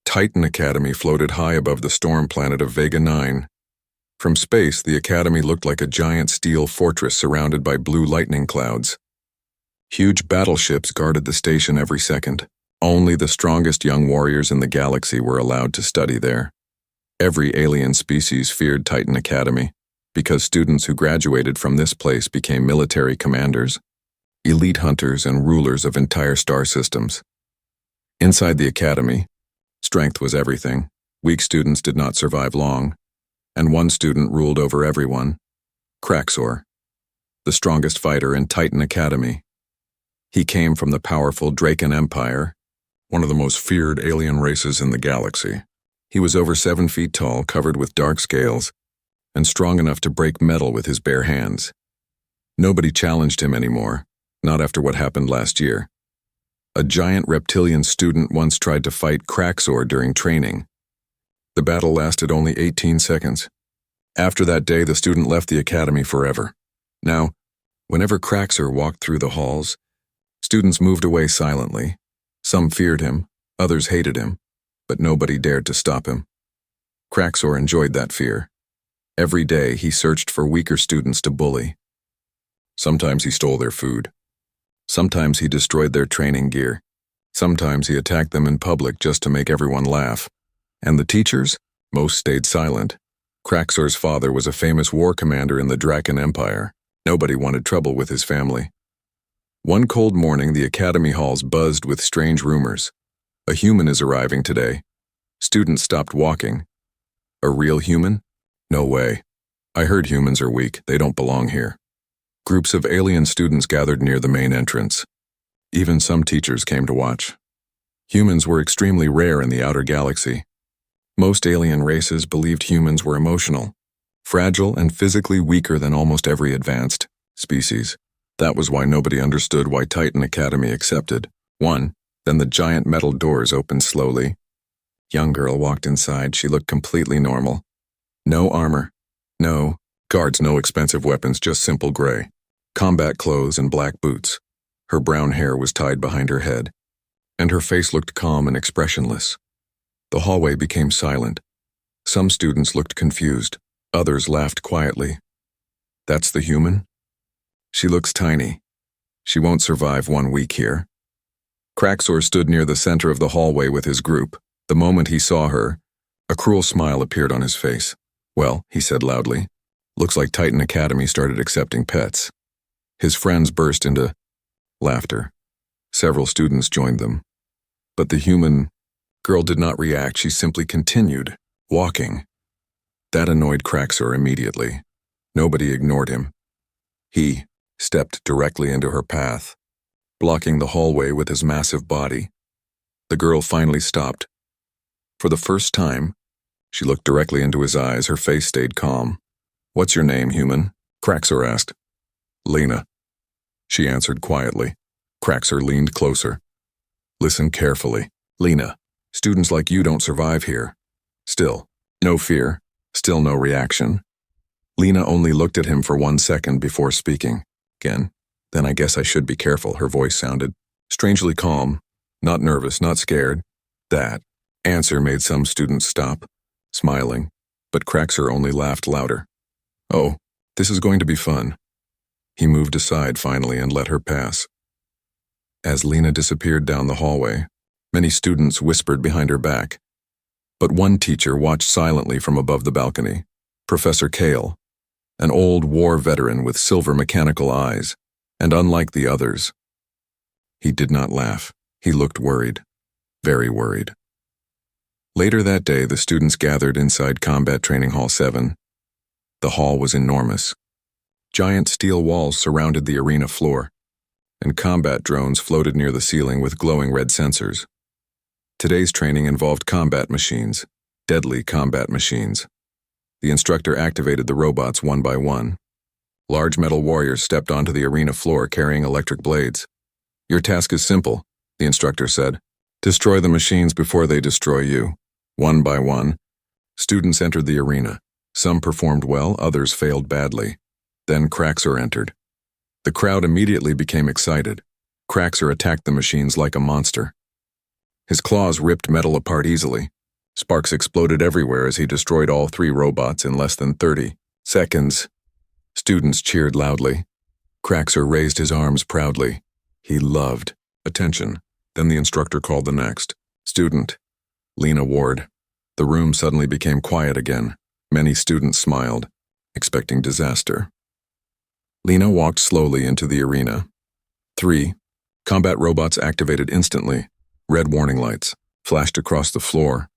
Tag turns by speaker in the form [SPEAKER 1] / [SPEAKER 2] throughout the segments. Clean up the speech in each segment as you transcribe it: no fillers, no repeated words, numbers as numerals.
[SPEAKER 1] Titan Academy floated high above the storm planet of Vega 9. From space, the Academy looked like a giant steel fortress surrounded by blue lightning clouds. Huge battleships guarded the station every second. Only the strongest young warriors in the galaxy were allowed to study there. Every alien species feared Titan Academy, because students who graduated from this place became military commanders, elite hunters, and rulers of entire star systems. Inside the Academy, strength was everything. Weak students did not survive long, and one student ruled over everyone, Kraxor, the strongest fighter in Titan Academy. He came from the powerful Draken Empire, one of the most feared alien races in the galaxy. He was over 7 feet tall, covered with dark scales, and strong enough to break metal with his bare hands. Nobody challenged him anymore, not after what happened last year. A giant reptilian student once tried to fight Kraxor during training. The battle lasted only 18 seconds. After that day, the student left the academy forever. Now, whenever Kraxor walked through the halls, students moved away silently. Some feared him, others hated him, but nobody dared to stop him. Kraxor enjoyed that fear. Every day, he searched for weaker students to bully. Sometimes he stole their food. Sometimes he destroyed their training gear. Sometimes he attacked them in public just to make everyone laugh. And the teachers? Most stayed silent. Kraxor's father was a famous war commander in the Draken Empire. Nobody wanted trouble with his family. One cold morning, the academy halls buzzed with strange rumors. A human is arriving today. Students stopped walking. A real human? No way. I heard humans are weak. They don't belong here. Groups of alien students gathered near the main entrance. Even some teachers came to watch. Humans were extremely rare in the outer galaxy. Most alien races believed humans were emotional, fragile, and physically weaker than almost every advanced species. That was why nobody understood why Titan Academy accepted. Then the giant metal doors opened slowly. Young girl walked inside. She looked completely normal. No armor. No guards, no expensive weapons, just simple gray. Combat clothes and black boots. Her brown hair was tied behind her head, and her face looked calm and expressionless. The hallway became silent. Some students looked confused. Others laughed quietly. That's the human? She looks tiny. She won't survive 1 week here. Kraxor stood near the center of the hallway with his group. The moment he saw her, a cruel smile appeared on his face. Well, he said loudly, looks like Titan Academy started accepting pets. His friends burst into laughter. Several students joined them. But the human girl did not react. She simply continued walking. That annoyed Kraxor immediately. Nobody ignored him. He stepped directly into her path, blocking the hallway with his massive body. The girl finally stopped. For the first time, she looked directly into his eyes. Her face stayed calm. What's your name, human? Kraxor asked. Lena. She answered quietly. Kraxor leaned closer. Listen carefully. Lena, students like you don't survive here. Still, no fear. Still no reaction. Lena only looked at him for 1 second before speaking. Again, then I guess I should be careful, her voice sounded. Strangely calm, not nervous, not scared. That answer made some students stop, smiling, but Kraxor only laughed louder. Oh, this is going to be fun. He moved aside finally and let her pass. As Lena disappeared down the hallway, many students whispered behind her back. But one teacher watched silently from above the balcony, Professor Kale, an old war veteran with silver mechanical eyes, and unlike the others, he did not laugh. He looked worried, very worried. Later that day, the students gathered inside Combat Training Hall 7. The hall was enormous. Giant steel walls surrounded the arena floor, and combat drones floated near the ceiling with glowing red sensors. Today's training involved combat machines, deadly combat machines. The instructor activated the robots one by one. Large metal warriors stepped onto the arena floor carrying electric blades. Your task is simple, the instructor said. Destroy the machines before they destroy you. One by one, students entered the arena. Some performed well, others failed badly. Then Kraxor entered. The crowd immediately became excited. Kraxor attacked the machines like a monster. His claws ripped metal apart easily, Sparks exploded everywhere as he destroyed all 3 robots in less than 30 seconds. Students cheered loudly. Craxor raised his arms proudly. He loved attention. Then the instructor called the next student, Lena Ward. The room suddenly became quiet again. Many students smiled, expecting disaster. Lena walked slowly into the arena. 3 combat robots activated instantly. Red warning lights flashed across the floor.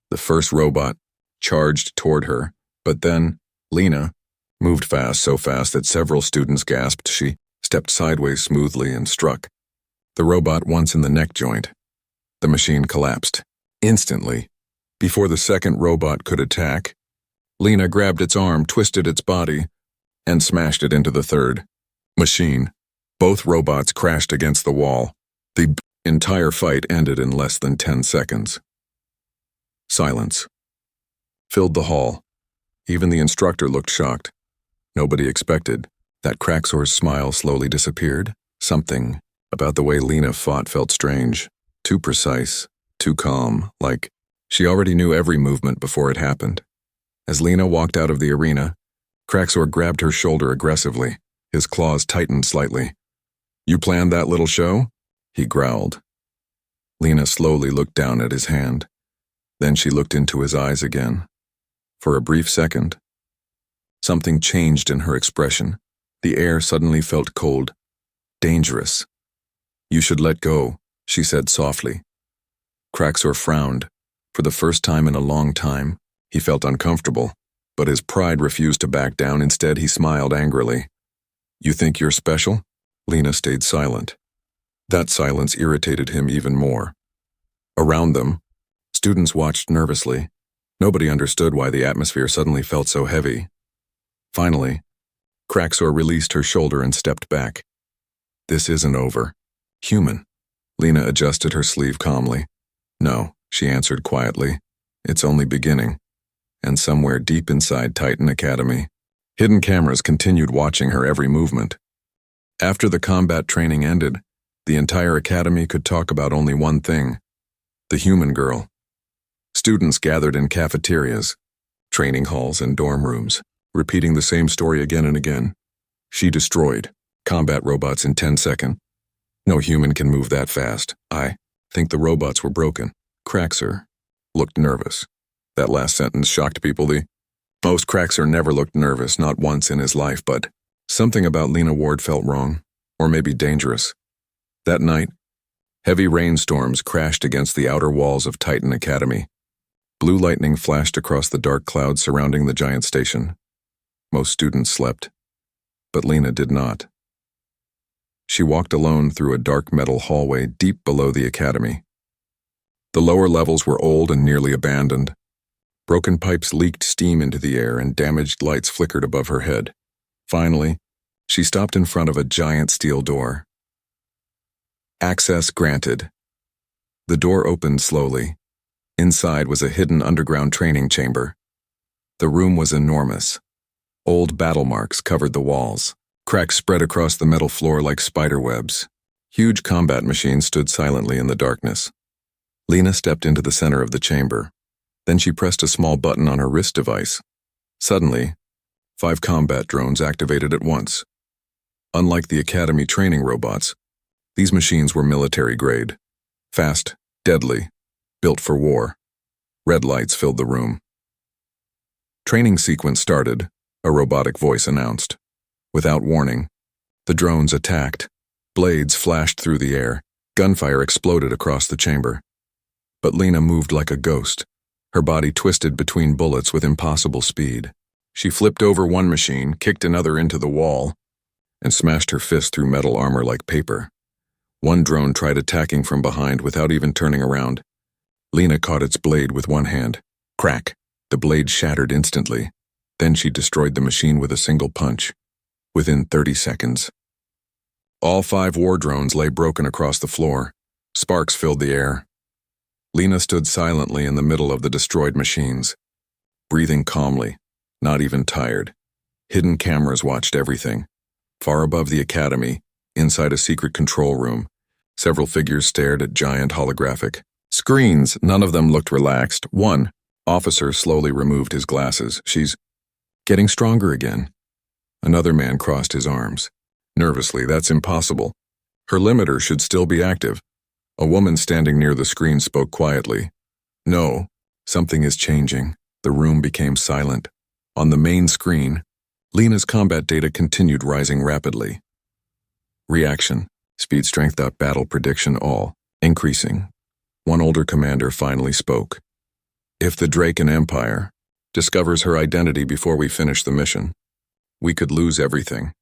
[SPEAKER 1] The first robot charged toward her, but then Lena moved fast, so fast that several students gasped. She stepped sideways smoothly and struck the robot once in the neck joint. The machine collapsed instantly. Before the second robot could attack, Lena grabbed its arm, twisted its body, and smashed it into the third machine. Both robots crashed against the wall. The entire fight ended in less than 10 seconds. Silence filled the hall. Even the instructor looked shocked. Nobody expected that Craxor's smile slowly disappeared. Something about the way Lena fought felt strange, too precise, too calm, like she already knew every movement before it happened. As Lena walked out of the arena, Craxor grabbed her shoulder aggressively. His claws tightened slightly. "You planned that little show?" he growled. Lena slowly looked down at his hand. Then she looked into his eyes again. For a brief second, something changed in her expression. The air suddenly felt cold, dangerous. "You should let go," she said softly. Craxor frowned. For the first time in a long time, he felt uncomfortable, but his pride refused to back down. Instead, he smiled angrily. "You think you're special?" Lena stayed silent. That silence irritated him even more. Around them, students watched nervously. Nobody understood why the atmosphere suddenly felt so heavy. Finally, Craxor released her shoulder and stepped back. "This isn't over. Human." Lena adjusted her sleeve calmly. "No," she answered quietly. "It's only beginning." And somewhere deep inside Titan Academy, hidden cameras continued watching her every movement. After the combat training ended, the entire academy could talk about only one thing: the human girl. Students gathered in cafeterias, training halls, and dorm rooms, repeating the same story again and again. She destroyed combat robots in 10 seconds. No human can move that fast. I think the robots were broken. Craxor looked nervous. That last sentence shocked people. Most Craxor never looked nervous, not once in his life, but something about Lena Ward felt wrong, or maybe dangerous. That night, heavy rainstorms crashed against the outer walls of Titan Academy. Blue lightning flashed across the dark clouds surrounding the giant station. Most students slept, but Lena did not. She walked alone through a dark metal hallway deep below the academy. The lower levels were old and nearly abandoned. Broken pipes leaked steam into the air and damaged lights flickered above her head. Finally, she stopped in front of a giant steel door. Access granted. The door opened slowly. Inside was a hidden underground training chamber. The room was enormous. Old battle marks covered the walls. Cracks spread across the metal floor like spider webs. Huge combat machines stood silently in the darkness. Lena stepped into the center of the chamber. Then she pressed a small button on her wrist device. Suddenly, 5 combat drones activated at once. Unlike the Academy training robots, these machines were military-grade. Fast, deadly, built for war. Red lights filled the room. Training sequence started, a robotic voice announced. Without warning, the drones attacked. Blades flashed through the air. Gunfire exploded across the chamber. But Lena moved like a ghost. Her body twisted between bullets with impossible speed. She flipped over one machine, kicked another into the wall, and smashed her fist through metal armor like paper. One drone tried attacking from behind without even turning around. Lena caught its blade with one hand. Crack! The blade shattered instantly. Then she destroyed the machine with a single punch. Within 30 seconds, all 5 war drones lay broken across the floor. Sparks filled the air. Lena stood silently in the middle of the destroyed machines, breathing calmly, not even tired. Hidden cameras watched everything. Far above the academy, inside a secret control room, several figures stared at giant holographic screens. None of them looked relaxed. One Officer slowly removed his glasses. She's getting stronger again. Another man crossed his arms. Nervously, that's impossible. Her limiter should still be active. A woman standing near the screen spoke quietly. No, something is changing. The room became silent. On the main screen, Lena's combat data continued rising rapidly. Reaction, speed, strength up, battle prediction, all increasing. One older commander finally spoke. If the Draken Empire discovers her identity before we finish the mission, we could lose everything.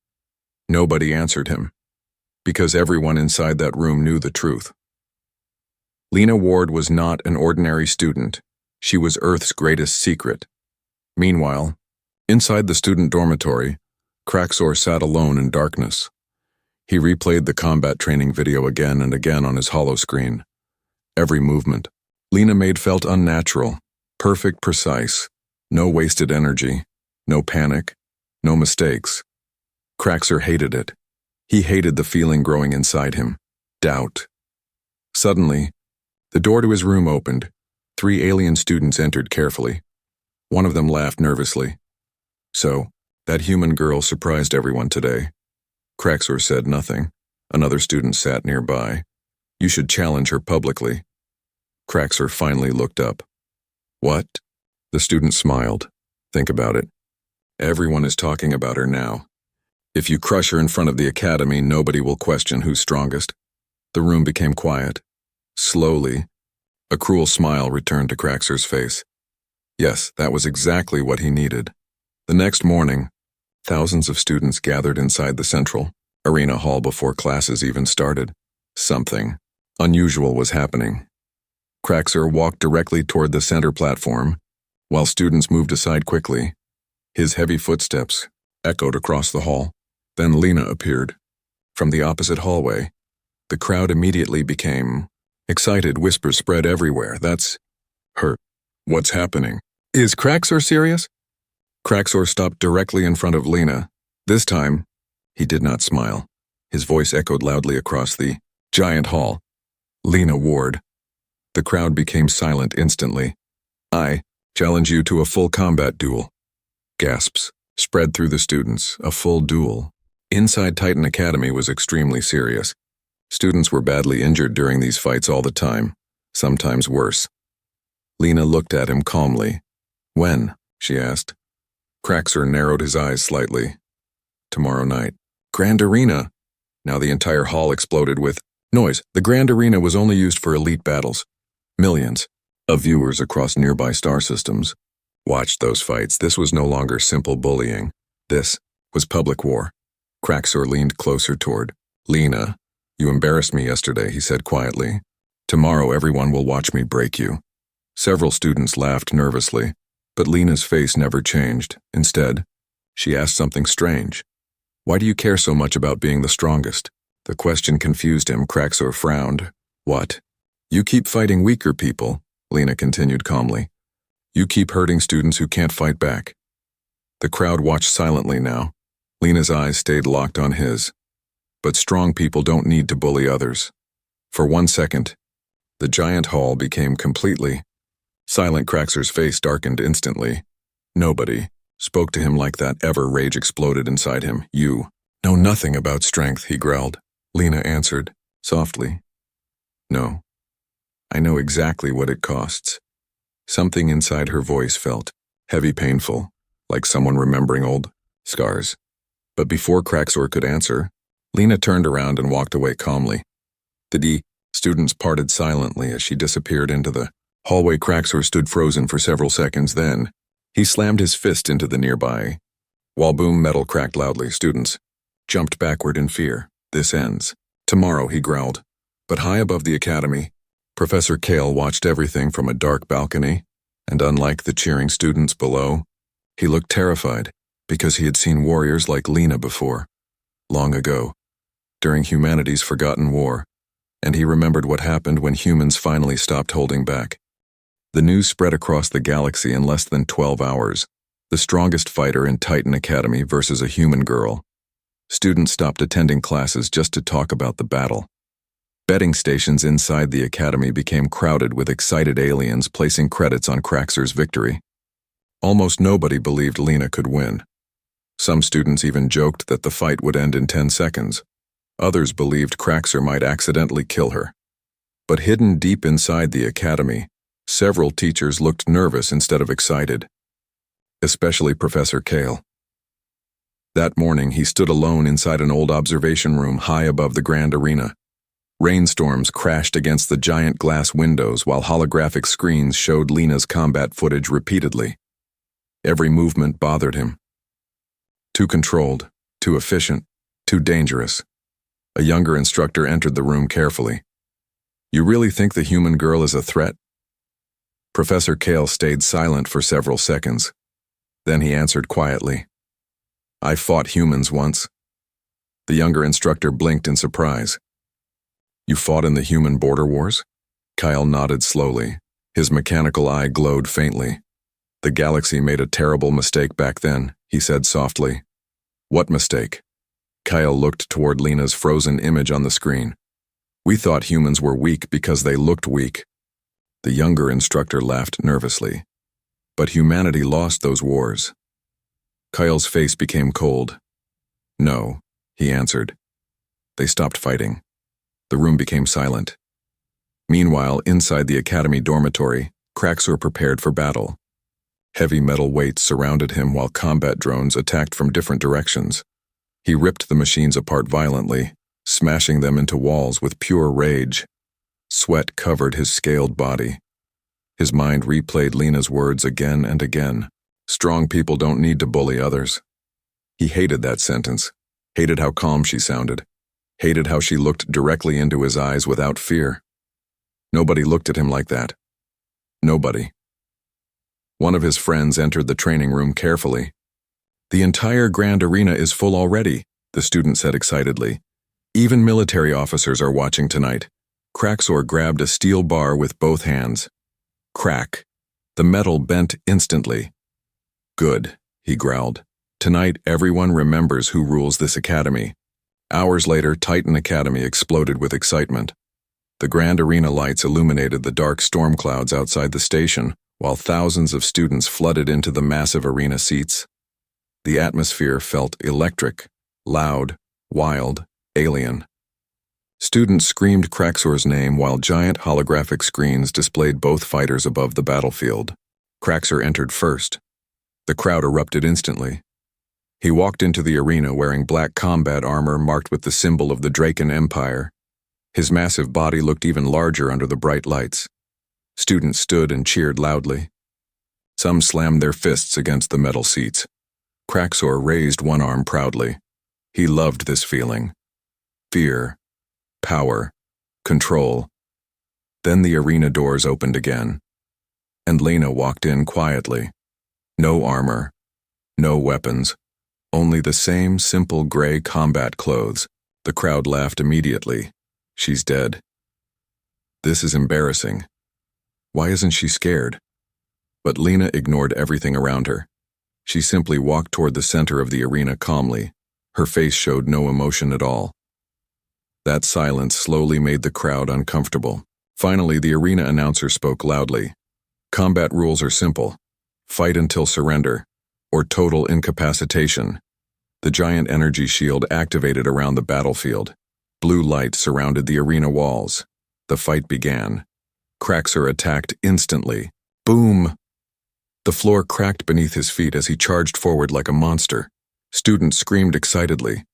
[SPEAKER 1] Nobody answered him, because everyone inside that room knew the truth. Lena Ward was not an ordinary student. She was Earth's greatest secret. Meanwhile, inside the student dormitory, Kraxor sat alone in darkness. He replayed the combat training video again and again on his holoscreen. Every movement Lena made felt unnatural, perfect, precise, no wasted energy, no panic, no mistakes. Kraxor hated it. He hated the feeling growing inside him, doubt. Suddenly, the door to his room opened. 3 alien students entered carefully. One of them laughed nervously. So, that human girl surprised everyone today. Kraxor said nothing. Another student sat nearby. You should challenge her publicly. Kraxor finally looked up. What? The student smiled. Think about it. Everyone is talking about her now. If you crush her in front of the academy, nobody will question who's strongest. The room became quiet. Slowly, a cruel smile returned to Kraxor's face. Yes, that was exactly what he needed. The next morning, thousands of students gathered inside the central arena hall before classes even started. Something unusual was happening. Kraxor walked directly toward the center platform, while students moved aside quickly. His heavy footsteps echoed across the hall. Then Lena appeared. From the opposite hallway, the crowd immediately became excited. Whispers spread everywhere. That's her. What's happening? Is Kraxor serious? Kraxor stopped directly in front of Lena. This time, he did not smile. His voice echoed loudly across the giant hall. Lena Ward. The crowd became silent instantly. I challenge you to a full combat duel. Gasps spread through the students. A full duel. Inside Titan Academy was extremely serious. Students were badly injured during these fights all the time, sometimes worse. Lena looked at him calmly. When? She asked. Kraxor narrowed his eyes slightly. Tomorrow night. Grand Arena. Now the entire hall exploded with noise. The Grand Arena was only used for elite battles. Millions of viewers across nearby star systems watched those fights. This was no longer simple bullying. This was public war. Kraxor leaned closer toward Lena. You embarrassed me yesterday, he said quietly. Tomorrow everyone will watch me break you. Several students laughed nervously, but Lena's face never changed. Instead, she asked something strange. Why do you care so much about being the strongest? The question confused him. Kraxor frowned. What? You keep fighting weaker people, Lena continued calmly. You keep hurting students who can't fight back. The crowd watched silently now. Lena's eyes stayed locked on his. But strong people don't need to bully others. For 1 second, the giant hall became completely silent. Kraxor's face darkened instantly. Nobody spoke to him like that ever. Rage exploded inside him. You know nothing about strength, he growled. Lena answered, softly. No. I know exactly what it costs. Something inside her voice felt heavy, painful, like someone remembering old scars. But before Kraxor could answer, Lena turned around and walked away calmly. The students parted silently as she disappeared into the hallway. Kraxor stood frozen for several seconds. Then, he slammed his fist into the nearby wall. Boom, metal cracked loudly. Students jumped backward in fear. This ends tomorrow, he growled. But high above the academy, Professor Kale watched everything from a dark balcony, and unlike the cheering students below, he looked terrified because he had seen warriors like Lena before, long ago, during humanity's forgotten war, and he remembered what happened when humans finally stopped holding back. The news spread across the galaxy in less than 12 hours. The strongest fighter in Titan Academy versus a human girl. Students stopped attending classes just to talk about the battle. Betting stations inside the academy became crowded with excited aliens placing credits on Craxor's victory. Almost nobody believed Lena could win. Some students even joked that the fight would end in 10 seconds. Others believed Craxor might accidentally kill her. But hidden deep inside the academy, several teachers looked nervous instead of excited, especially Professor Kale. That morning, he stood alone inside an old observation room high above the grand arena. Rainstorms crashed against the giant glass windows while holographic screens showed Lena's combat footage repeatedly. Every movement bothered him. Too controlled, too efficient, too dangerous. A younger instructor entered the room carefully. "You really think the human girl is a threat?" Professor Kale stayed silent for several seconds. Then he answered quietly, "I fought humans once." The younger instructor blinked in surprise. "You fought in the human border wars?" Kyle nodded slowly. His mechanical eye glowed faintly. "The galaxy made a terrible mistake back then," he said softly. "What mistake?" Kyle looked toward Lena's frozen image on the screen. "We thought humans were weak because they looked weak." The younger instructor laughed nervously. "But humanity lost those wars." Kyle's face became cold. "No," he answered. "They stopped fighting." The room became silent. Meanwhile, inside the academy dormitory, Craxor prepared for battle. Heavy metal weights surrounded him while combat drones attacked from different directions. He ripped the machines apart violently, smashing them into walls with pure rage. Sweat covered his scaled body. His mind replayed Lena's words again and again. "Strong people don't need to bully others." He hated that sentence, hated how calm she sounded, hated how she looked directly into his eyes without fear. Nobody looked at him like that. Nobody. One of his friends entered the training room carefully. "The entire grand arena is full already," the student said excitedly. "Even military officers are watching tonight." Craxor grabbed a steel bar with both hands. Crack. The metal bent instantly. "Good," he growled. "Tonight everyone remembers who rules this academy." Hours later, Titan Academy exploded with excitement. The grand arena lights illuminated the dark storm clouds outside the station, while thousands of students flooded into the massive arena seats. The atmosphere felt electric, loud, wild, alien. Students screamed Craxor's name while giant holographic screens displayed both fighters above the battlefield. Craxor entered first. The crowd erupted instantly. He walked into the arena wearing black combat armor marked with the symbol of the Draken Empire. His massive body looked even larger under the bright lights. Students stood and cheered loudly. Some slammed their fists against the metal seats. Craxor raised one arm proudly. He loved this feeling. Fear, power, control. Then the arena doors opened again, and Lena walked in quietly. No armor, no weapons, only the same simple gray combat clothes. The crowd laughed immediately. "She's dead." "This is embarrassing. Why isn't she scared?" But Lena ignored everything around her. She simply walked toward the center of the arena calmly. Her face showed no emotion at all. That silence slowly made the crowd uncomfortable. Finally, the arena announcer spoke loudly. "Combat rules are simple. Fight until surrender, or total incapacitation." The giant energy shield activated around the battlefield. Blue light surrounded the arena walls. The fight began. Craxor attacked instantly. Boom! The floor cracked beneath his feet as he charged forward like a monster. Students screamed excitedly.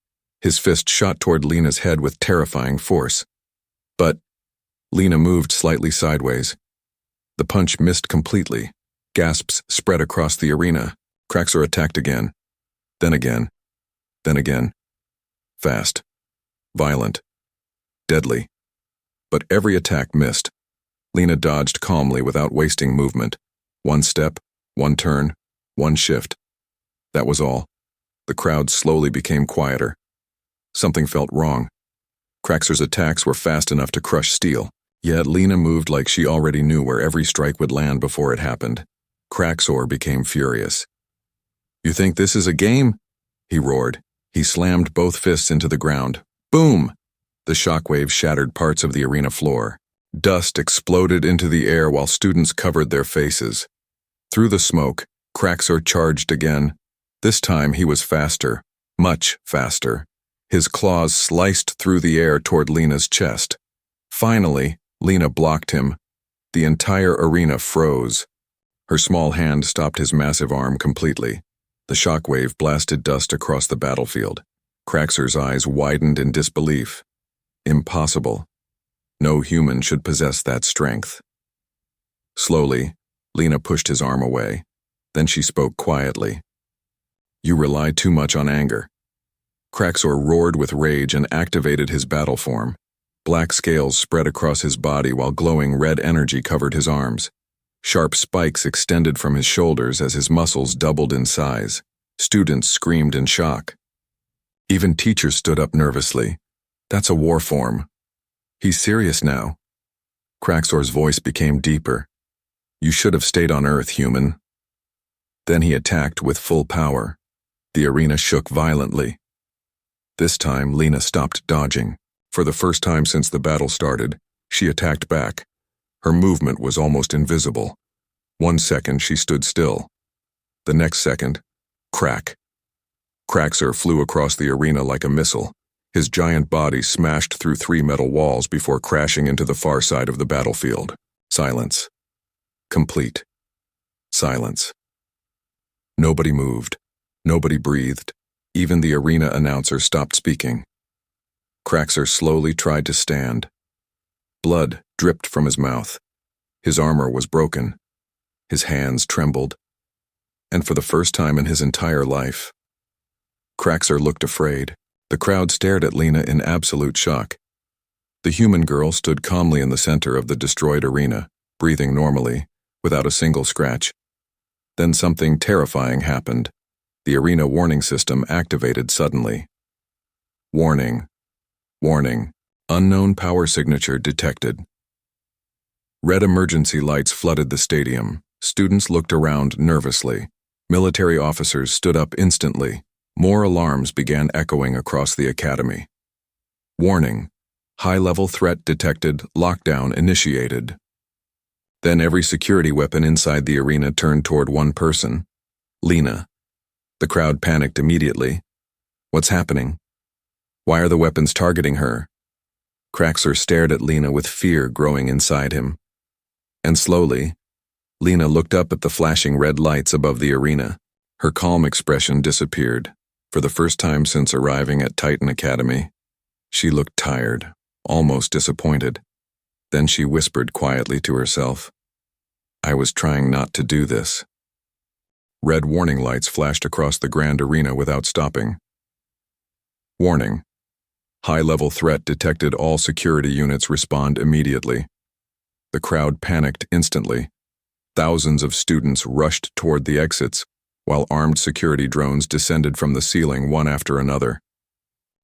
[SPEAKER 1] His fist shot toward Lena's head with terrifying force. But Lena moved slightly sideways. The punch missed completely. Gasps spread across the arena. Craxor attacked again. Then again. Then again. Fast. Violent. Deadly. But every attack missed. Lena dodged calmly without wasting movement. One step, one turn, one shift. That was all. The crowd slowly became quieter. Something felt wrong. Craxor's attacks were fast enough to crush steel, yet Lena moved like she already knew where every strike would land before it happened. Craxor became furious. "You think this is a game?" he roared. He slammed both fists into the ground. Boom! The shockwave shattered parts of the arena floor. Dust exploded into the air while students covered their faces. Through the smoke, Kraxor charged again. This time he was faster, much faster. His claws sliced through the air toward Lena's chest. Finally, Lena blocked him. The entire arena froze. Her small hand stopped his massive arm completely. The shockwave blasted dust across the battlefield. Kraxor's eyes widened in disbelief. Impossible. No human should possess that strength. Slowly, Lena pushed his arm away. Then she spoke quietly. "You rely too much on anger." Kraxor roared with rage and activated his battle form. Black scales spread across his body while glowing red energy covered his arms. Sharp spikes extended from his shoulders as his muscles doubled in size. Students screamed in shock. Even teachers stood up nervously. "That's a war form." "He's serious now." Kraxor's voice became deeper. "You should have stayed on Earth, human." Then he attacked with full power. The arena shook violently. This time, Lena stopped dodging. For the first time since the battle started, she attacked back. Her movement was almost invisible. 1 second, she stood still. The next second, crack. Kraxor flew across the arena like a missile. His giant body smashed through 3 metal walls before crashing into the far side of the battlefield. Silence. Complete. Silence. Nobody moved. Nobody breathed. Even the arena announcer stopped speaking. Kraxor slowly tried to stand. Blood dripped from his mouth. His armor was broken. His hands trembled. And for the first time in his entire life, Kraxor looked afraid. The crowd stared at Lena in absolute shock. The human girl stood calmly in the center of the destroyed arena, breathing normally, without a single scratch. Then something terrifying happened. The arena warning system activated suddenly. Warning. Warning. Unknown power signature detected. Red emergency lights flooded the stadium. Students looked around nervously. Military officers stood up instantly. More alarms began echoing across the academy. Warning. High-level threat detected. Lockdown initiated. Then every security weapon inside the arena turned toward one person. Lena. The crowd panicked immediately. What's happening? Why are the weapons targeting her? Kraxor stared at Lena with fear growing inside him. And slowly, Lena looked up at the flashing red lights above the arena. Her calm expression disappeared. For the first time since arriving at Titan Academy, she looked tired, almost disappointed. Then she whispered quietly to herself, "I was trying not to do this." Red warning lights flashed across the grand arena without stopping. Warning. High-level threat detected. All security units respond immediately. The crowd panicked instantly. Thousands of students rushed toward the exits, while armed security drones descended from the ceiling one after another.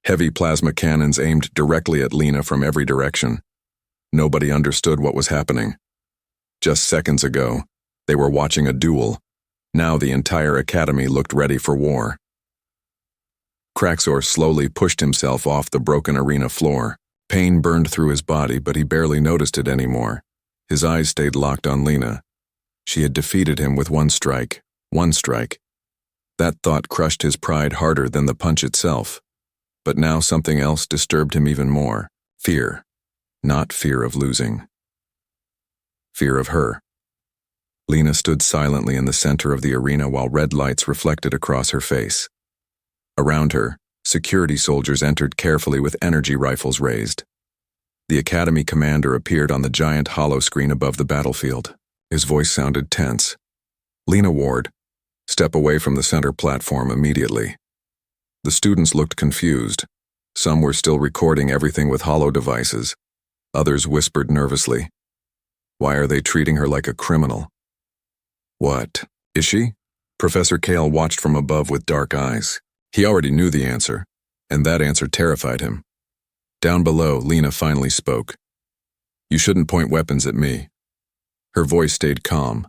[SPEAKER 1] Heavy plasma cannons aimed directly at Lena from every direction. Nobody understood what was happening. Just seconds ago, they were watching a duel. Now the entire academy looked ready for war. Kraxor slowly pushed himself off the broken arena floor. Pain burned through his body, but he barely noticed it anymore. His eyes stayed locked on Lena. She had defeated him with one strike. One strike. That thought crushed his pride harder than the punch itself. But now something else disturbed him even more. Fear. Not fear of losing. Fear of her. Lena stood silently in the center of the arena while red lights reflected across her face. Around her, security soldiers entered carefully with energy rifles raised. The academy commander appeared on the giant hollow screen above the battlefield. His voice sounded tense. "Lena Ward, step away from the center platform immediately." The students looked confused. Some were still recording everything with hollow devices. Others whispered nervously. Why are they treating her like a criminal? What? Is she? Professor Kale watched from above with dark eyes. He already knew the answer, and that answer terrified him. Down below, Lena finally spoke. "You shouldn't point weapons at me." Her voice stayed calm,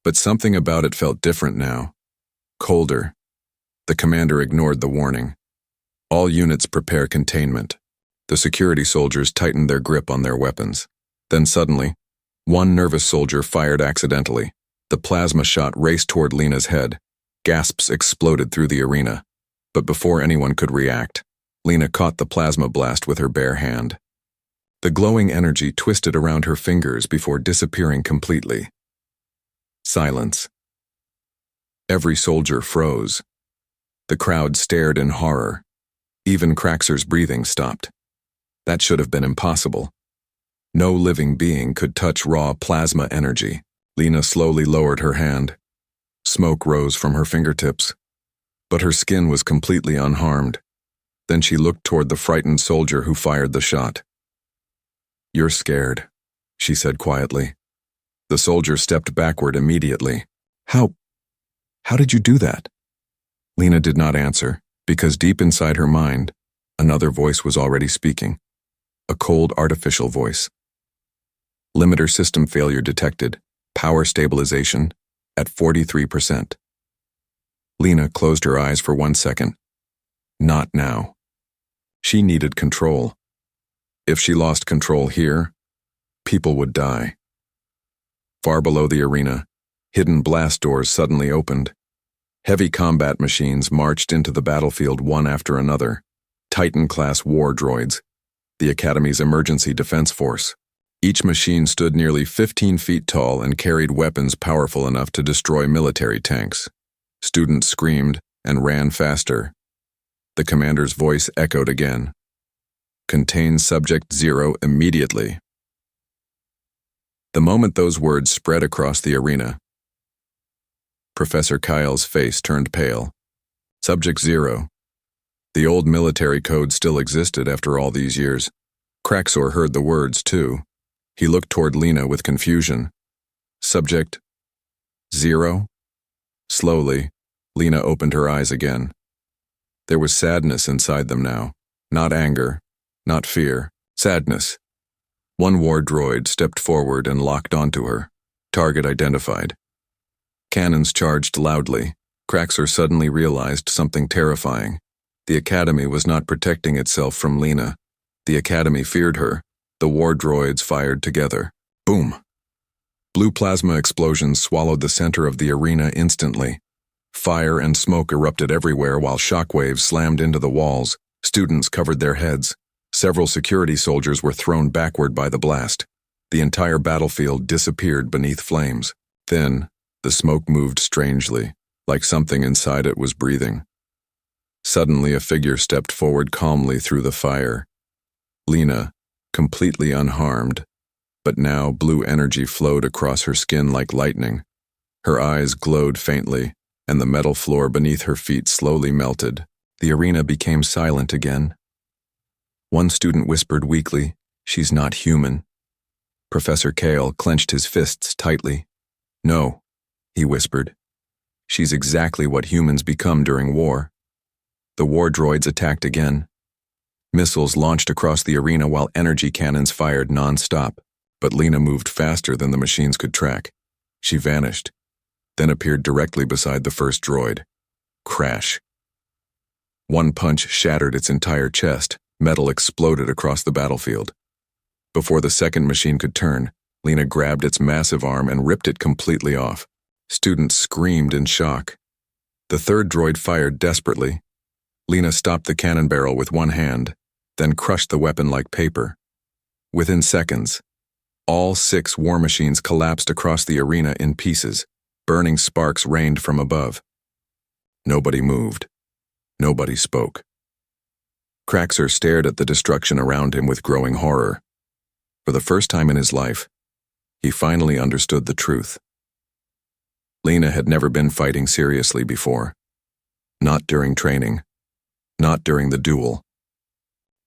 [SPEAKER 1] but something about it felt different now. Colder. The commander ignored the warning. "All units prepare containment." The security soldiers tightened their grip on their weapons. Then suddenly, one nervous soldier fired accidentally. The plasma shot raced toward Lena's head. Gasps exploded through the arena. But before anyone could react, Lena caught the plasma blast with her bare hand. The glowing energy twisted around her fingers before disappearing completely. Silence. Every soldier froze. The crowd stared in horror. Even Craxer's breathing stopped. That should have been impossible. No living being could touch raw plasma energy. Lena slowly lowered her hand. Smoke rose from her fingertips. But her skin was completely unharmed. Then she looked toward the frightened soldier who fired the shot. "You're scared," she said quietly. The soldier stepped backward immediately. How did you do that?" Lena did not answer, because deep inside her mind, another voice was already speaking. A cold, artificial voice. "Limiter system failure detected. Power stabilization at 43%. Lena closed her eyes for 1 second. Not now. She needed control. If she lost control here, people would die. Far below the arena, hidden blast doors suddenly opened. Heavy combat machines marched into the battlefield one after another. Titan-class war droids, the Academy's emergency defense force. Each machine stood nearly 15 feet tall and carried weapons powerful enough to destroy military tanks. Students screamed and ran faster. The commander's voice echoed again. "Contain Subject 0 immediately." The moment those words spread across the arena, Professor Kyle's face turned pale. Subject 0. The old military code still existed after all these years. Craxor heard the words, too. He looked toward Lena with confusion. Subject 0? Slowly, Lena opened her eyes again. There was sadness inside them now. Not anger, not fear, sadness. One war droid stepped forward and locked onto her. Target identified. Cannons charged loudly. Craxor suddenly realized something terrifying. The Academy was not protecting itself from Lena. The Academy feared her. The war droids fired together. Boom! Blue plasma explosions swallowed the center of the arena instantly. Fire and smoke erupted everywhere while shockwaves slammed into the walls. Students covered their heads. Several security soldiers were thrown backward by the blast. The entire battlefield disappeared beneath flames. Then, the smoke moved strangely, like something inside it was breathing. Suddenly, a figure stepped forward calmly through the fire. Lena, completely unharmed, but now blue energy flowed across her skin like lightning. Her eyes glowed faintly, and the metal floor beneath her feet slowly melted. The arena became silent again. One student whispered weakly, "She's not human." Professor Kale clenched his fists tightly. "No," he whispered. "She's exactly what humans become during war." The war droids attacked again. Missiles launched across the arena while energy cannons fired non-stop, but Lena moved faster than the machines could track. She vanished, then appeared directly beside the first droid. Crash. One punch shattered its entire chest. Metal exploded across the battlefield. Before the second machine could turn, Lena grabbed its massive arm and ripped it completely off. Students screamed in shock. The third droid fired desperately. Lena stopped the cannon barrel with one hand, then crushed the weapon like paper. Within seconds, all 6 war machines collapsed across the arena in pieces. Burning sparks rained from above. Nobody moved. Nobody spoke. Craxor stared at the destruction around him with growing horror. For the first time in his life, he finally understood the truth. Lena had never been fighting seriously before. Not during training. Not during the duel.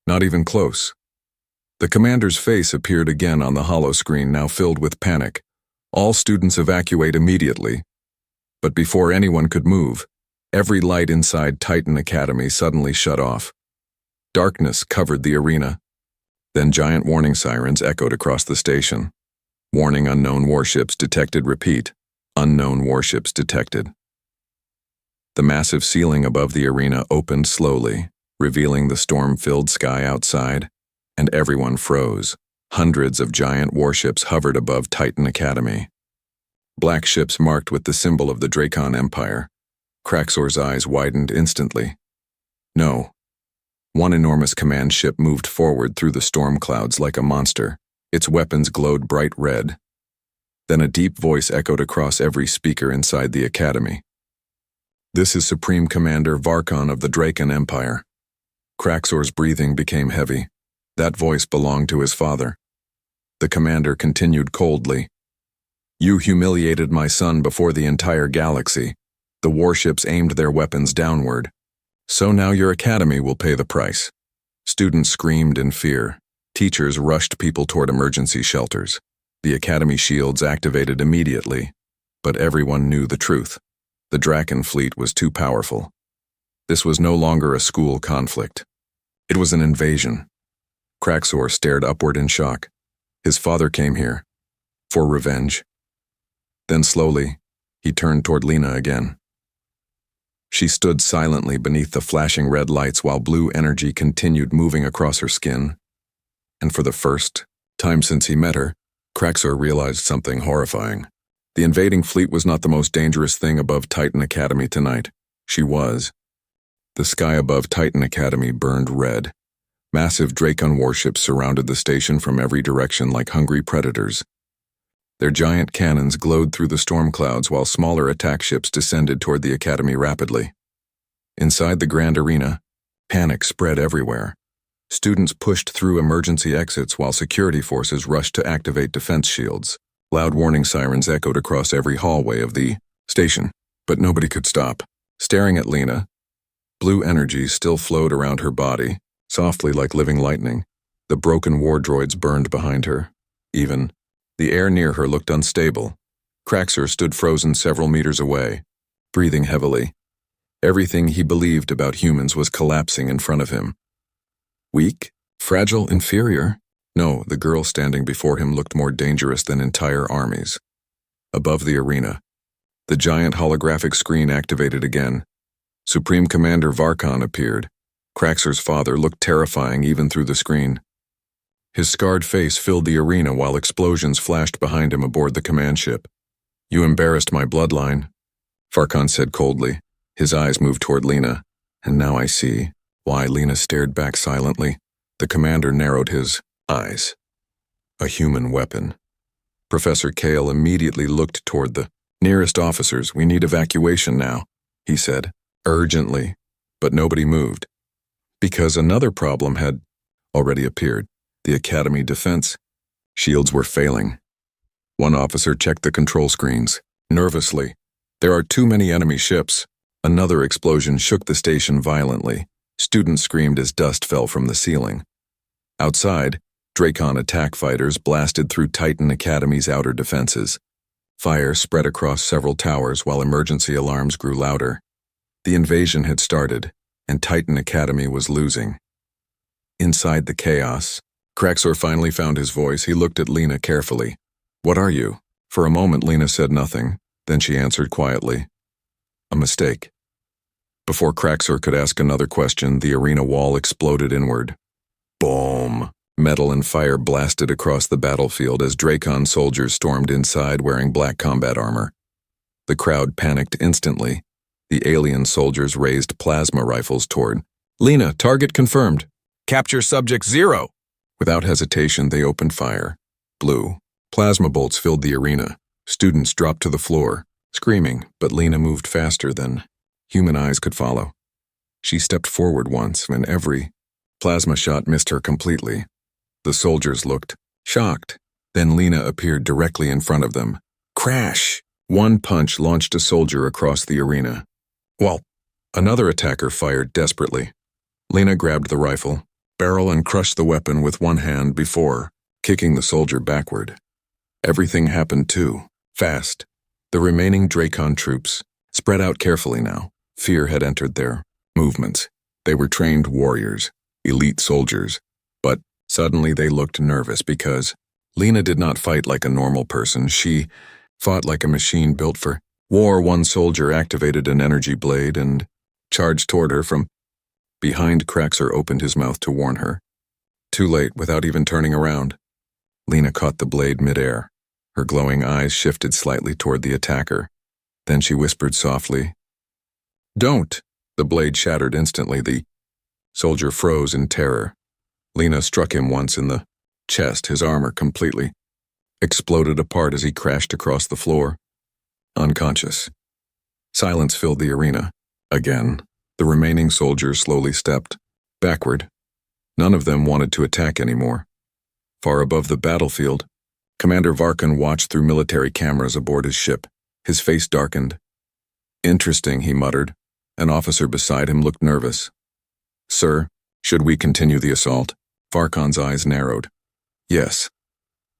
[SPEAKER 1] Not even close. The commander's face appeared again on the hollow screen, now filled with panic. All students evacuate immediately. But before anyone could move, every light inside Titan Academy suddenly shut off. Darkness covered the arena. Then giant warning sirens echoed across the station. Warning: unknown warships detected. Repeat: unknown warships detected. The massive ceiling above the arena opened slowly, revealing the storm-filled sky outside. and everyone froze. Hundreds of giant warships hovered above Titan Academy. Black ships marked with the symbol of the Draken Empire. Kraxor's eyes widened instantly. No. One enormous command ship moved forward through the storm clouds like a monster. Its weapons glowed bright red. Then a deep voice echoed across every speaker inside the academy. "This is Supreme Commander Varkon of the Draken Empire." Kraxor's breathing became heavy. That voice belonged to his father. The commander continued coldly. "You humiliated my son before the entire galaxy." The warships aimed their weapons downward. "So now your academy will pay the price." Students screamed in fear. Teachers rushed people toward emergency shelters. The academy shields activated immediately. But everyone knew the truth. The Draken fleet was too powerful. This was no longer a school conflict. It was an invasion. Kraxor stared upward in shock. His father came here. For revenge. Then slowly, he turned toward Lena again. She stood silently beneath the flashing red lights while blue energy continued moving across her skin. And for the first time since he met her, Kraxor realized something horrifying. The invading fleet was not the most dangerous thing above Titan Academy tonight. She was. The sky above Titan Academy burned red. Massive Draken warships surrounded the station from every direction like hungry predators. Their giant cannons glowed through the storm clouds while smaller attack ships descended toward the academy rapidly. Inside the grand arena, panic spread everywhere. Students pushed through emergency exits while security forces rushed to activate defense shields. Loud warning sirens echoed across every hallway of the station, but nobody could stop. Staring at Lena, blue energy still flowed around her body, softly like living lightning. The broken war droids burned behind her. Even the air near her looked unstable. Kraxor stood frozen several meters away, breathing heavily. Everything he believed about humans was collapsing in front of him. Weak? Fragile? Inferior? No, the girl standing before him looked more dangerous than entire armies. Above the arena, the giant holographic screen activated again. Supreme Commander Varkon appeared. Kraxor's father looked terrifying even through the screen. His scarred face filled the arena while explosions flashed behind him aboard the command ship. "You embarrassed my bloodline," Varkon said coldly. His eyes moved toward Lena. "And now I see why." Lena stared back silently. The commander narrowed his eyes. "A human weapon." Professor Kale immediately looked toward the nearest officers. "We need evacuation now," he said, urgently, but nobody moved. Because another problem had already appeared. The academy defense shields were failing. One officer checked the control screens, nervously. "There are too many enemy ships." Another explosion shook the station violently. Students screamed as dust fell from the ceiling. Outside, Draken attack fighters blasted through Titan Academy's outer defenses. Fire spread across several towers while emergency alarms grew louder. The invasion had started, and Titan Academy was losing. Inside the chaos, Kraxor finally found his voice. He looked at Lena carefully. "What are you?" For a moment, Lena said nothing. Then she answered quietly, "A mistake." Before Kraxor could ask another question, the arena wall exploded inward. Boom! Metal and fire blasted across the battlefield as Draken soldiers stormed inside wearing black combat armor. The crowd panicked instantly. The alien soldiers raised plasma rifles toward Lena. "Target confirmed. Capture subject 0. Without hesitation, they opened fire. Blue plasma bolts filled the arena. Students dropped to the floor, screaming, but Lena moved faster than human eyes could follow. She stepped forward once, and every plasma shot missed her completely. The soldiers looked shocked. Then Lena appeared directly in front of them. Crash! One punch launched a soldier across the arena. While another attacker fired desperately. Lena grabbed the rifle, barrel, and crushed the weapon with one hand before kicking the soldier backward. Everything happened too fast. The remaining Draken troops spread out carefully now. Fear had entered their movements. They were trained warriors, elite soldiers, but suddenly they looked nervous because Lena did not fight like a normal person. She fought like a machine built for war. One soldier activated an energy blade and charged toward her from behind. Kraxor opened his mouth to warn her, Too late, without even turning around. Lena caught the blade midair. Her glowing eyes shifted slightly toward the attacker. Then she whispered softly, "Don't!" The blade shattered instantly. The soldier froze in terror. Lena struck him once in the chest. His armor completely exploded apart as he crashed across the floor, unconscious. Silence filled the arena. Again, the remaining soldiers slowly stepped backward. None of them wanted to attack anymore. Far above the battlefield, Commander Varkan watched through military cameras aboard his ship. His face darkened. "Interesting," he muttered. An officer beside him looked nervous. "Sir, should we continue the assault?" Varkan's eyes narrowed. "Yes."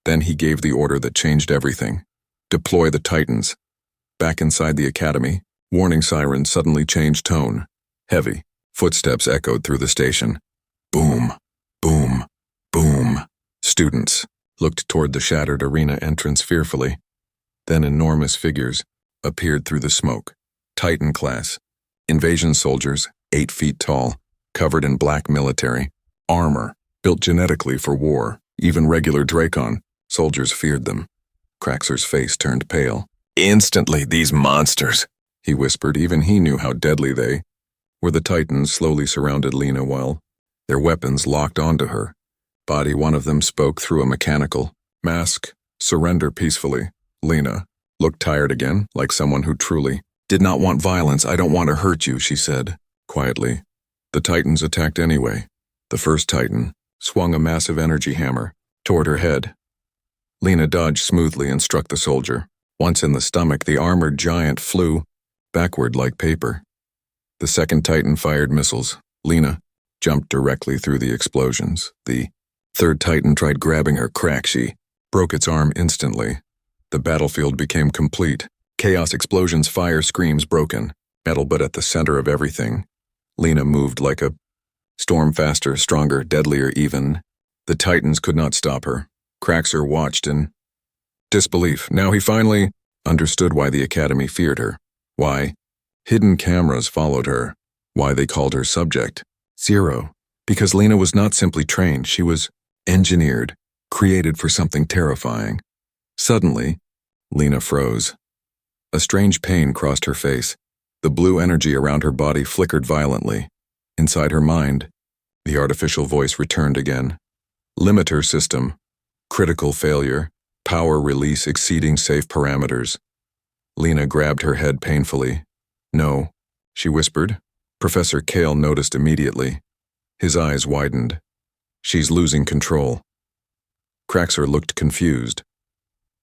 [SPEAKER 1] Then he gave the order that changed everything. "Deploy the Titans." Back inside the academy, warning sirens suddenly changed tone. Heavy. Footsteps echoed through the station. Boom, boom, boom. Students looked toward the shattered arena entrance fearfully. Then enormous figures appeared through the smoke. Titan class. Invasion soldiers, 8 feet tall, covered in black military armor, built genetically for war. Even regular Draken soldiers feared them. Craxer's face turned pale. "Instantly, these monsters," he whispered. Even he knew how deadly they were. The Titans slowly surrounded Lena while their weapons locked onto her body. One of them spoke through a mechanical mask. "Surrender peacefully." Lena looked tired again, like someone who truly did not want violence. "I don't want to hurt you," she said, quietly. The Titans attacked anyway. The first Titan swung a massive energy hammer toward her head. Lena dodged smoothly and struck the soldier. Once in the stomach, the armored giant flew backward like paper. The second Titan fired missiles. Lena jumped directly through the explosions. The third Titan tried grabbing her. Crack, she broke its arm instantly. The battlefield became complete. Chaos, explosions, fire, screams, broken metal, but at the center of everything, Lena moved like a storm, faster, stronger, deadlier even. The Titans could not stop her. Craxer watched in disbelief. Now he finally understood why the Academy feared her. Why hidden cameras followed her. Why they called her Subject Zero. Because Lena was not simply trained, she was engineered, created for something terrifying. Suddenly, Lena froze. A strange pain crossed her face. The blue energy around her body flickered violently. Inside her mind, the artificial voice returned again. "Limiter system. Critical failure. Power release exceeding safe parameters." Lena grabbed her head painfully. "No," she whispered. Professor Kale noticed immediately. His eyes widened. "She's losing control." Craxer looked confused.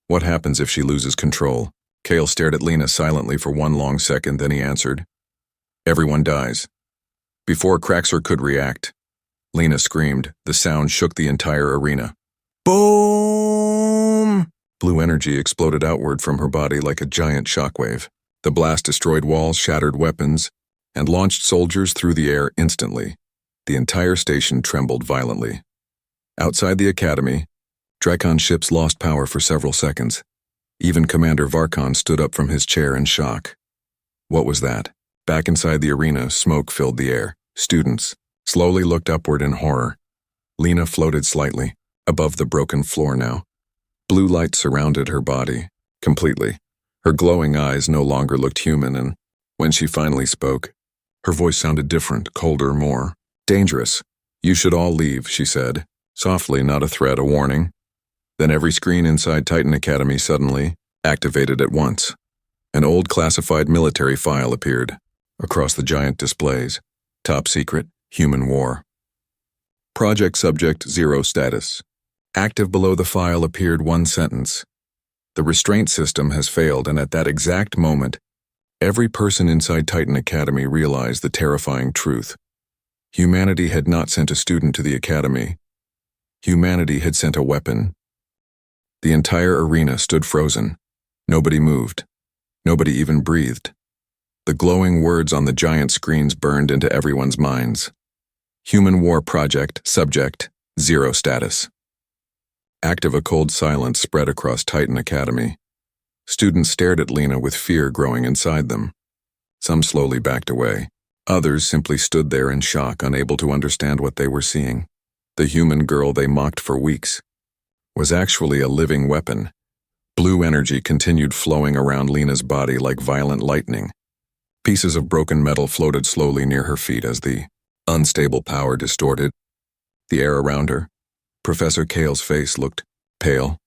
[SPEAKER 1] "What happens if she loses control?" Kale stared at Lena silently for one long second, then he answered, "Everyone dies." Before Craxer could react, Lena screamed. The sound shook the entire arena. Boom! Blue energy exploded outward from her body like a giant shockwave. The blast destroyed walls, shattered weapons, and launched soldiers through the air instantly. The entire station trembled violently. Outside the academy, Draken ships lost power for several seconds. Even Commander Varkan stood up from his chair in shock. What was that? Back inside the arena, smoke filled the air. Students slowly looked upward in horror. Lena floated slightly, above the broken floor now. Blue light surrounded her body, completely. Her glowing eyes no longer looked human, and when she finally spoke, her voice sounded different, colder, more dangerous. "You should all leave," she said, softly, not a threat, a warning. Then every screen inside Titan Academy suddenly activated at once. An old classified military file appeared across the giant displays. Top secret, human war. Project Subject Zero status. Active below the file appeared one sentence. The restraint system has failed, and at that exact moment, every person inside Titan Academy realized the terrifying truth. Humanity had not sent a student to the Academy. Humanity had sent a weapon. The entire arena stood frozen. Nobody moved. Nobody even breathed. The glowing words on the giant screens burned into everyone's minds. Human War Project Subject Zero status. Active. A cold silence spread across Titan Academy. Students stared at Lena with fear growing inside them. Some slowly backed away. Others simply stood there in shock, unable to understand what they were seeing. The human girl they mocked for weeks was actually a living weapon. Blue energy continued flowing around Lena's body like violent lightning. Pieces of broken metal floated slowly near her feet as the unstable power distorted the air around her. Professor Kale's face looked pale.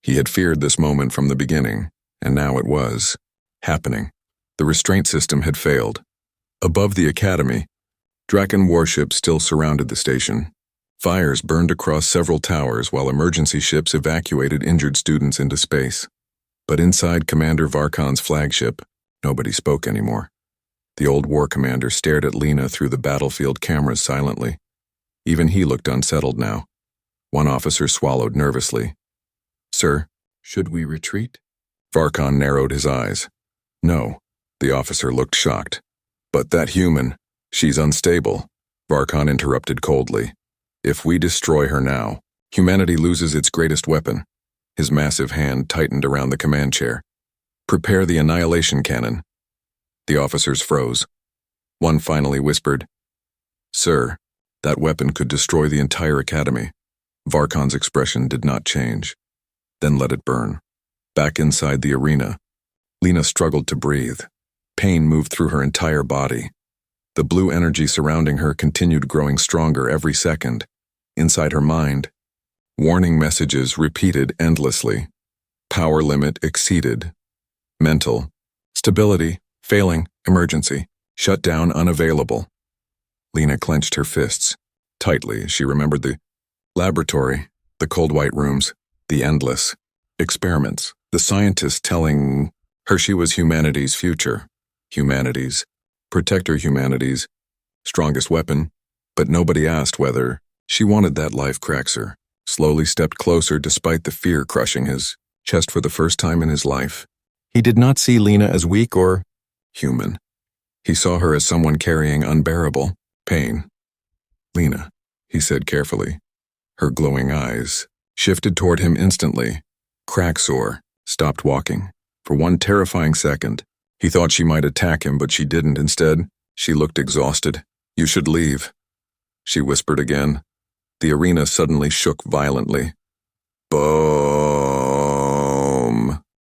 [SPEAKER 1] He had feared this moment from the beginning, and now it was happening. The restraint system had failed. Above the academy, Draken warships still surrounded the station. Fires burned across several towers while emergency ships evacuated injured students into space. But inside Commander Varkon's flagship, nobody spoke anymore. The old war commander stared at Lena through the battlefield cameras silently. Even he looked unsettled now. One officer swallowed nervously. "Sir, should we retreat?" Varkon narrowed his eyes. "No." The officer looked shocked. "But that human, she's unstable," Varkon interrupted coldly. "If we destroy her now, humanity loses its greatest weapon." His massive hand tightened around the command chair. "Prepare the annihilation cannon." The officers froze. One finally whispered, "Sir, that weapon could destroy the entire academy." Varkon's expression did not change. "Then let it burn." Back inside the arena, Lena struggled to breathe. Pain moved through her entire body. The blue energy surrounding her continued growing stronger every second. Inside her mind, warning messages repeated endlessly. Power limit exceeded. Mental. Stability. Failing. Emergency. Shutdown unavailable. Lena clenched her fists tightly as she remembered the laboratory, the cold white rooms, the endless experiments, the scientists telling her she was humanity's future. Humanity's. Protector humanity's strongest weapon. But nobody asked whether she wanted that life. Craxer slowly stepped closer despite the fear crushing his chest for the first time in his life. He did not see Lena as weak or human. He saw her as someone carrying unbearable pain. "Lena," he said carefully. Her glowing eyes shifted toward him instantly. Craxor stopped walking. For one terrifying second, he thought she might attack him, but she didn't. Instead, she looked exhausted. "You should leave," she whispered again. The arena suddenly shook violently. Boom!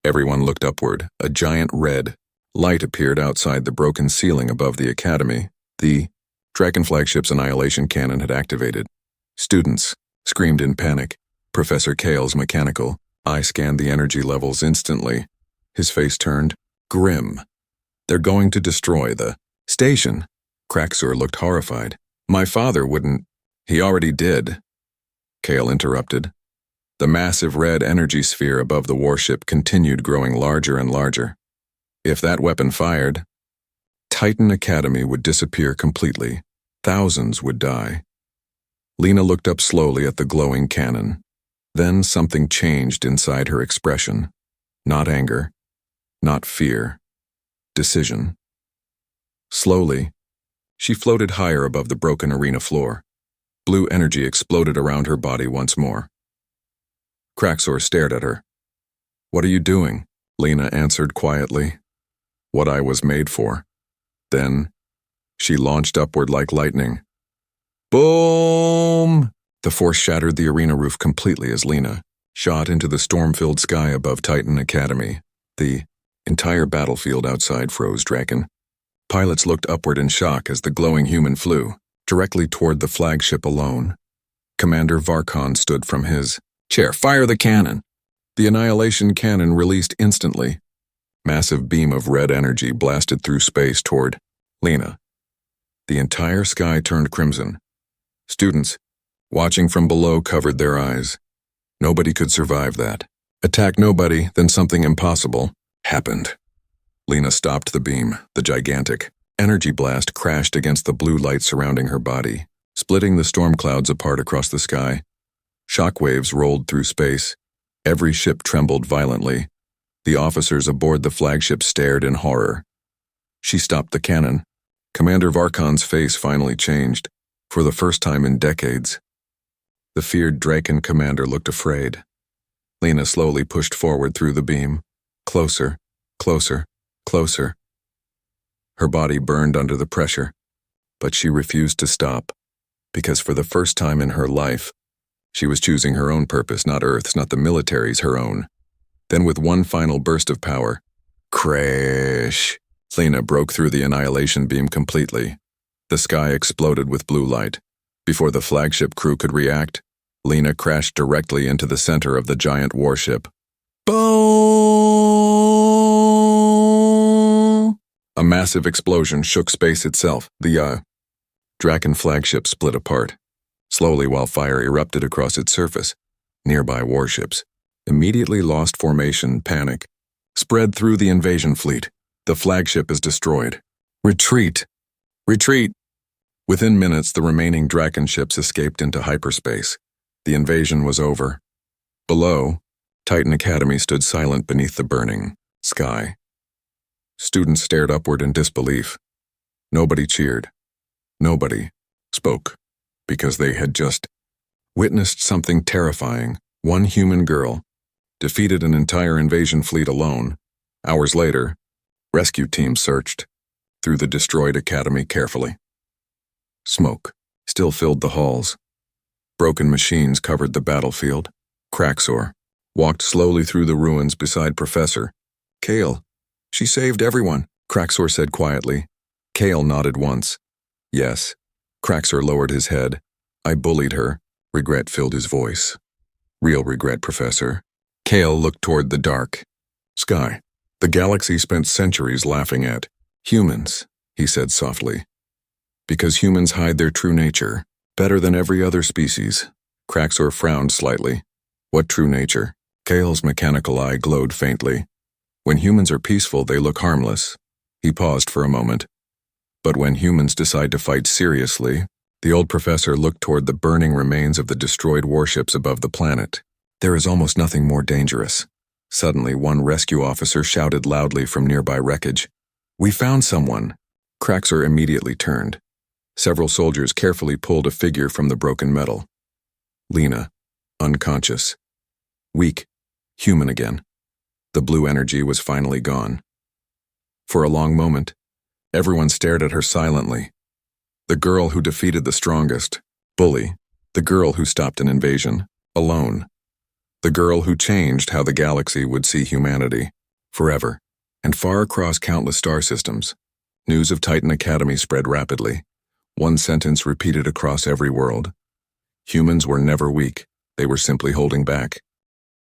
[SPEAKER 1] Everyone looked upward. A giant red light appeared outside the broken ceiling above the academy. The Draken flagship's annihilation cannon had activated. Students screamed in panic. Professor Kale's mechanical eye scanned the energy levels instantly. His face turned grim. "They're going to destroy the station." Craxor looked horrified. "My father wouldn't." "He already did," Kale interrupted. The massive red energy sphere above the warship continued growing larger and larger. If that weapon fired, Titan Academy would disappear completely. Thousands would die. Lena looked up slowly at the glowing cannon. Then something changed inside her expression. Not anger, not fear. Decision. Slowly, she floated higher above the broken arena floor. Blue energy exploded around her body once more. Craxor stared at her. "What are you doing?" Lena answered quietly. "What I was made for." Then, she launched upward like lightning. Boom! The force shattered the arena roof completely as Lena shot into the storm-filled sky above Titan Academy. The entire battlefield outside froze. Draken. Pilots looked upward in shock as the glowing human flew directly toward the flagship alone. Commander Varkon stood from his chair. "Fire the cannon!" The annihilation cannon released instantly. Massive beam of red energy blasted through space toward Lena. The entire sky turned crimson. Students, watching from below, covered their eyes. Nobody could survive that. Attack nobody, then something impossible happened. Lena stopped the beam. The gigantic energy blast crashed against the blue light surrounding her body, splitting the storm clouds apart across the sky. Shockwaves rolled through space. Every ship trembled violently. The officers aboard the flagship stared in horror. She stopped the cannon. Commander Varkon's face finally changed, for the first time in decades. The feared Draken commander looked afraid. Lena slowly pushed forward through the beam. Closer, closer, closer. Her body burned under the pressure, but she refused to stop. because for the first time in her life, she was choosing her own purpose, not Earth's, not the military's, her own. Then with one final burst of power, crash, Lena broke through the annihilation beam completely. The sky exploded with blue light. Before the flagship crew could react, Lena crashed directly into the center of the giant warship. Boom! A massive explosion shook space itself. The Draken flagship split apart. Slowly, while fire erupted across its surface, nearby warships immediately lost formation. Panic spread through the invasion fleet. The flagship is destroyed. Retreat! Retreat! Within minutes, the remaining Draken ships escaped into hyperspace. The invasion was over. Below, Titan Academy stood silent beneath the burning sky. Students stared upward in disbelief. Nobody cheered. Nobody spoke, because they had just witnessed something terrifying. One human girl defeated an entire invasion fleet alone. Hours later, rescue teams searched through the destroyed academy carefully. Smoke still filled the halls. Broken machines covered the battlefield. Craxor walked slowly through the ruins beside Professor. Kale, she saved everyone, Craxor said quietly. Kale nodded once. Yes. Craxor lowered his head. I bullied her. Regret filled his voice. Real regret, Professor. Kale looked toward the dark sky. The galaxy spent centuries laughing at humans, he said softly. Because humans hide their true nature better than every other species. Craxor frowned slightly. What true nature? Kale's mechanical eye glowed faintly. When humans are peaceful, they look harmless. He paused for a moment. But when humans decide to fight seriously, the old professor looked toward the burning remains of the destroyed warships above the planet. There is almost nothing more dangerous. Suddenly, one rescue officer shouted loudly from nearby wreckage. We found someone. Craxor immediately turned. Several soldiers carefully pulled a figure from the broken metal. Lena, unconscious. Weak, human again. The blue energy was finally gone. For a long moment, everyone stared at her silently. The girl who defeated the strongest, bully. The girl who stopped an invasion, alone. The girl who changed how the galaxy would see humanity, forever. And far across countless star systems, news of Titan Academy spread rapidly. One sentence repeated across every world. Humans were never weak, they were simply holding back.